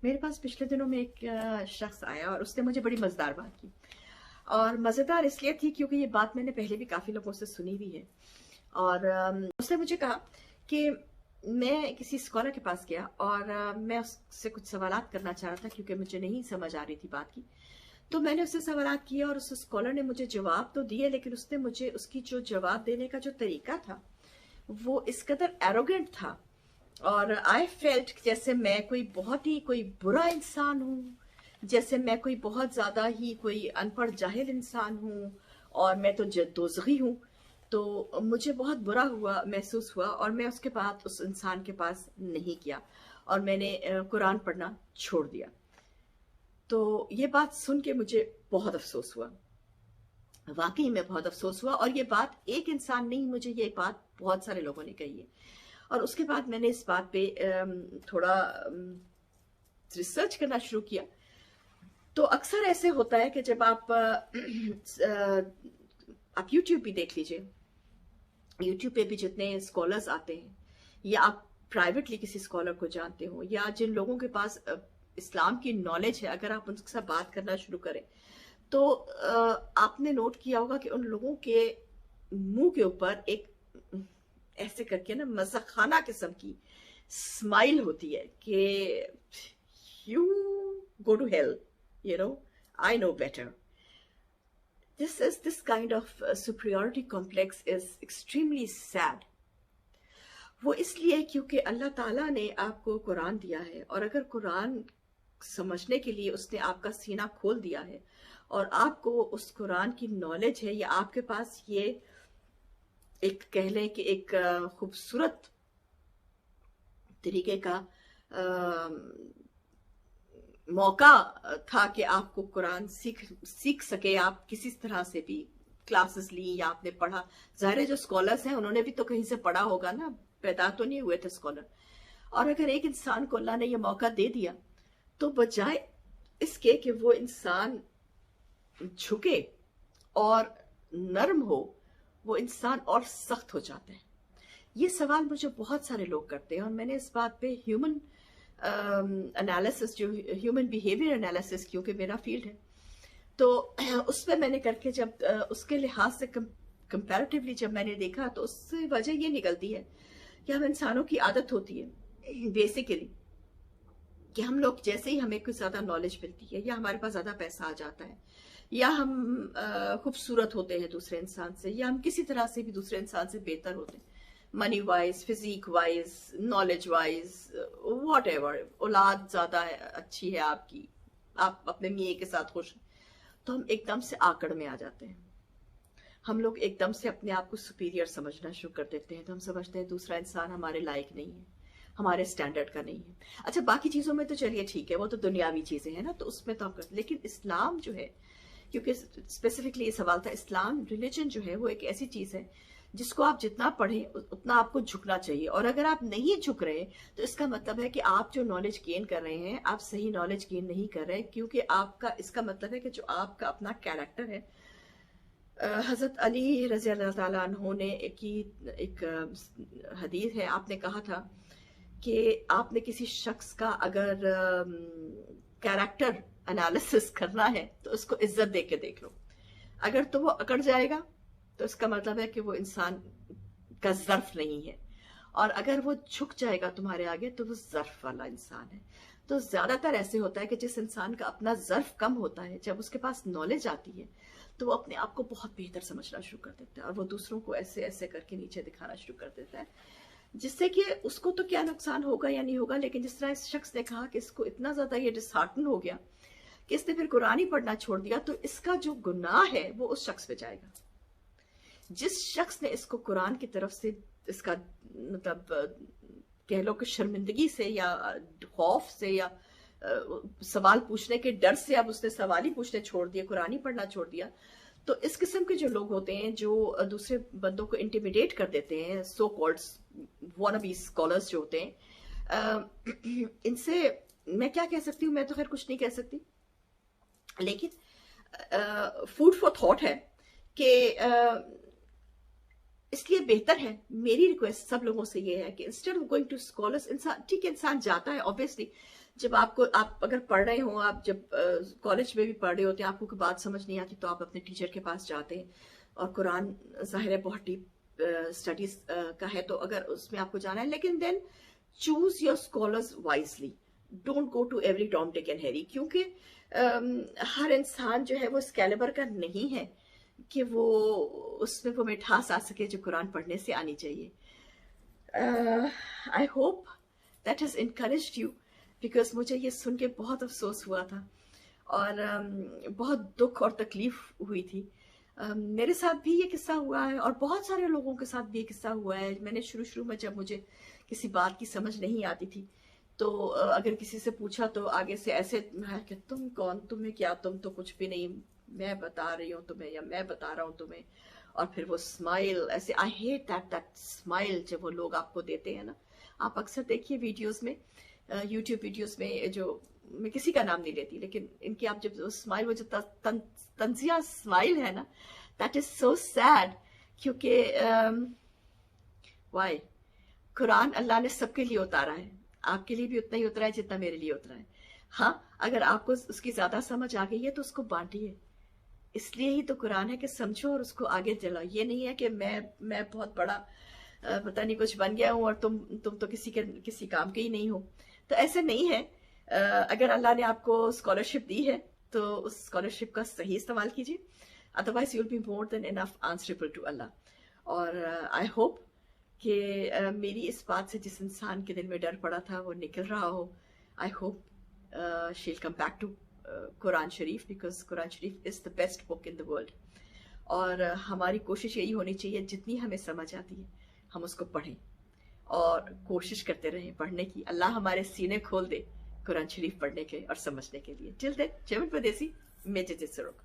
میرے پاس پچھلے دنوں میں ایک شخص آیا اور اس نے مجھے بڑی مزیدار بات کی، اور مزیدار اس لیے تھی کیونکہ یہ بات میں نے پہلے بھی کافی لوگوں سے سنی ہوئی ہے۔ اور اس نے مجھے کہا کہ میں کسی اسکالر کے پاس گیا اور میں اس سے کچھ سوالات کرنا چاہ رہا تھا کیونکہ مجھے نہیں سمجھ آ رہی تھی بات کی۔ تو میں نے اس سے سوالات کیا اور اس اسکالر نے مجھے جواب تو دیے، لیکن اس نے مجھے اس کی جو جواب دینے کا جو طریقہ تھا وہ اس قدر ایروگنٹ تھا، اور آئی فیلٹ جیسے میں کوئی بہت ہی کوئی برا انسان ہوں، جیسے میں کوئی بہت زیادہ ہی کوئی ان پڑھ جاہل انسان ہوں اور میں تو دوزخی ہوں۔ تو مجھے بہت برا محسوس ہوا، اور میں اس کے بعد اس انسان کے پاس نہیں گیا اور میں نے قرآن پڑھنا چھوڑ دیا۔ تو یہ بات سن کے مجھے بہت افسوس ہوا، واقعی میں بہت افسوس ہوا، اور یہ بات ایک انسان نہیں، مجھے یہ بات بہت سارے لوگوں نے کہی ہے۔ اور اس کے بعد میں نے اس بات پہ تھوڑا ریسرچ کرنا شروع کیا۔ تو اکثر ایسے ہوتا ہے کہ جب آپ یوٹیوب بھی دیکھ لیجئے، یوٹیوب پہ بھی جتنے اسکالرز آتے ہیں، یا آپ پرائیویٹلی کسی اسکالر کو جانتے ہو، یا جن لوگوں کے پاس اسلام کی نالج ہے، اگر آپ ان کے ساتھ بات کرنا شروع کریں تو آپ نے نوٹ کیا ہوگا کہ ان لوگوں کے منہ کے اوپر ایک ایسے کر کے نا مزہ خانہ قسم کی اسمائل ہوتی ہے کہ you go to hell, you know I know better. This kind of superiority complex is extremely sad. وہ اس لیے کیونکہ اللہ تعالیٰ نے آپ کو قرآن دیا ہے، اور اگر قرآن سمجھنے کے لیے اس نے آپ کا سینہ کھول دیا ہے اور آپ کو اس قرآن کی نالج ہے، یا آپ کے پاس یہ ایک کہہ لیں کہ ایک خوبصورت طریقے کا موقع تھا کہ آپ کو قرآن سیکھ سکے، آپ کسی طرح سے بھی کلاسز لی یا آپ نے پڑھا۔ ظاہر ہے جو اسکالرس ہیں انہوں نے بھی تو کہیں سے پڑھا ہوگا نا، پیدا تو نہیں ہوئے تھے اسکالر۔ اور اگر ایک انسان کو اللہ نے یہ موقع دے دیا تو بجائے اس کے کہ وہ انسان جھکے اور نرم ہو، وہ انسان اور سخت ہو جاتا ہے۔ یہ سوال مجھے بہت سارے لوگ کرتے ہیں، اور میں نے اس بات پہ ہیومن انالیسس، جو ہیومن بیہیویئر انالیسس، کیونکہ میرا فیلڈ ہے، تو اس پہ میں نے کر کے جب اس کے لحاظ سے کمپیریٹیولی جب میں نے دیکھا تو اس سے وجہ یہ نکلتی ہے کہ ہم انسانوں کی عادت ہوتی ہے بیسیکلی کہ ہم لوگ جیسے ہی ہمیں کچھ زیادہ نالج ملتی ہے، یا ہمارے پاس زیادہ پیسہ آ جاتا ہے، یا ہم خوبصورت ہوتے ہیں دوسرے انسان سے، یا ہم کسی طرح سے بھی دوسرے انسان سے بہتر ہوتے ہیں، money wise, physique wise, knowledge wise, what ever, اولاد زیادہ اچھی ہے آپ کی، آپ اپنے میاں کے ساتھ خوش ہیں، تو ہم ایک دم سے آکڑ میں آ جاتے ہیں۔ ہم لوگ ایک دم سے اپنے آپ کو سپیریئر سمجھنا شروع کر دیتے ہیں، تو ہم سمجھتے ہیں دوسرا انسان ہمارے لائق نہیں ہے، ہمارے سٹینڈرڈ کا نہیں ہے۔ اچھا باقی چیزوں میں تو چلیے ٹھیک ہے، وہ تو دنیاوی چیزیں ہیں نا، تو اس میں تو ہم کرتے، لیکن اسلام جو ہے، کیونکہ اسپیسیفکلی یہ سوال تھا، اسلام ریلیجن جو ہے وہ ایک ایسی چیز ہے جس کو آپ جتنا پڑھیں اتنا آپ کو جھکنا چاہیے، اور اگر آپ نہیں جھک رہے تو اس کا مطلب ہے کہ آپ جو نالج گین کر رہے ہیں آپ صحیح نالج گین نہیں کر رہے، کیونکہ آپ کا اس کا مطلب ہے کہ جو آپ کا اپنا کیریکٹر ہے۔ حضرت علی رضی اللہ تعالیٰ عنہ نے ایک حدیث ہے، آپ نے کہا تھا کہ آپ نے کسی شخص کا اگر کیریکٹر انالیسس کرنا ہے تو اس کو عزت دے کے دیکھ لو، اگر تو وہ اکڑ جائے گا تو اس کا مطلب ہے کہ وہ انسان کا ظرف نہیں ہے، اور اگر وہ جھک جائے گا تمہارے آگے تو وہ ظرف والا انسان ہے۔ تو زیادہ تر ایسے ہوتا ہے کہ جس انسان کا اپنا ظرف کم ہوتا ہے، جب اس کے پاس نالج آتی ہے تو وہ اپنے آپ کو بہت بہتر سمجھنا شروع کر دیتا ہے، اور وہ دوسروں کو ایسے ایسے کر کے نیچے دکھانا شروع کر دیتا ہے، جس سے کہ اس کو تو کیا نقصان ہوگا یا نہیں ہوگا، لیکن جس طرح اس شخص نے کہا کہ اس کو اتنا زیادہ یہ ڈسہارٹن ہو گیا کہ اس نے پھر قرآن ہی پڑھنا چھوڑ دیا، تو اس کا جو گناہ ہے وہ اس شخص پہ جائے گا۔ جس شخص نے اس کو قرآن کی طرف سے اس کا مطلب کہہ لو کہ شرمندگی سے یا خوف سے یا سوال پوچھنے کے ڈر سے اب اس نے سوال ہی پوچھنے چھوڑ دیا، قرآن ہی پڑھنا چھوڑ دیا، تو اس قسم کے جو لوگ ہوتے ہیں جو دوسرے بندوں کو انٹیمیڈیٹ کر دیتے ہیں، سو کالڈ وانابی اسکالرز جو ہوتے ہیں، ان سے میں کیا کہہ سکتی ہوں، میں تو خیر کچھ نہیں کہہ سکتی، لیکن فوڈ فار تھاٹ ہے کہ اس لیے بہتر ہے، میری ریکویسٹ سب لوگوں سے یہ ہے کہ instead of going to scholars, انسان ٹھیک ہے انسان جاتا ہے، obviously جب آپ اگر پڑھ رہے ہوں، آپ جب کالج میں بھی پڑھ رہے ہوتے ہیں، آپ کو کوئی بات سمجھ نہیں آتی تو آپ اپنے ٹیچر کے پاس جاتے ہیں، اور قرآن ظاہر ہے بہت ڈیپ اسٹڈیز کا ہے، تو اگر اس میں آپ کو جانا ہے، لیکن then choose your scholars wisely. Don't go to every Tom Dick and Harry, کیونکہ ہر انسان جو ہے وہ اس کیلیبر کا نہیں ہے کہ وہ اس میں وہ مٹھاس آ سکے جو قرآن پڑھنے سے آنی چاہیے. I hope that has encouraged you, because مجھے یہ سن کے بہت افسوس ہوا تھا اور بہت دکھ اور تکلیف ہوئی تھی. میرے ساتھ بھی یہ قصہ ہوا ہے اور بہت سارے لوگوں کے ساتھ بھی یہ قصہ ہوا ہے. میں نے شروع میں جب مجھے کسی بات کی سمجھ نہیں آتی تھی تو اگر کسی سے پوچھا تو آگے سے ایسے کہ تم کون، تمہیں کیا، تم تو کچھ بھی نہیں، میں بتا رہی ہوں تمہیں یا میں بتا رہا ہوں تمہیں. اور پھر وہ اسمائل ایسے، آئی ہیٹ دیٹ اسمائل جب وہ لوگ آپ کو دیتے ہیں نا. آپ اکثر دیکھیے ویڈیوز میں، یوٹیوب ویڈیوز میں، جو میں کسی کا نام نہیں لیتی لیکن ان کی آپ جب اسمائل، وہ جو تنزیہ اسمائل ہے نا، دیٹ از سو سیڈ. کیونکہ وائی قرآن اللہ نے سب کے لیے اتارا ہے، آپ کے لیے بھی اتنا ہی اترا ہے جتنا میرے لیے اترا ہے. ہاں اگر آپ کو اس کی زیادہ سمجھ آ گئی ہے تو اس کو بانٹیے. اس لیے ہی تو قرآن ہے کہ سمجھو اور اس کو آگے چلاؤ. یہ نہیں ہے کہ میں بہت بڑا پتہ نہیں کچھ بن گیا ہوں اور تم تو کسی کام کے ہی نہیں ہو. تو ایسے نہیں ہے. اگر اللہ نے آپ کو اسکالرشپ دی ہے تو اس اسکالرشپ کا صحیح استعمال کیجیے، otherwise you will be more than enough answerable to اللہ. اور آئی ہوپ کہ میری اس بات سے جس انسان کے دل میں ڈر پڑا تھا وہ نکل رہا ہو. I hope she will come back to قرآن شریف، بیکاز قرآن شریف is the best book in the world. اور ہماری کوشش یہی ہونی چاہیے جتنی ہمیں سمجھ آتی ہے ہم اس کو پڑھیں اور کوشش کرتے رہیں پڑھنے کی. اللہ ہمارے سینے کھول دے قرآن شریف پڑھنے کے اور سمجھنے کے لیے. ٹل دین، چمن پردیسی، میں ججت سروک.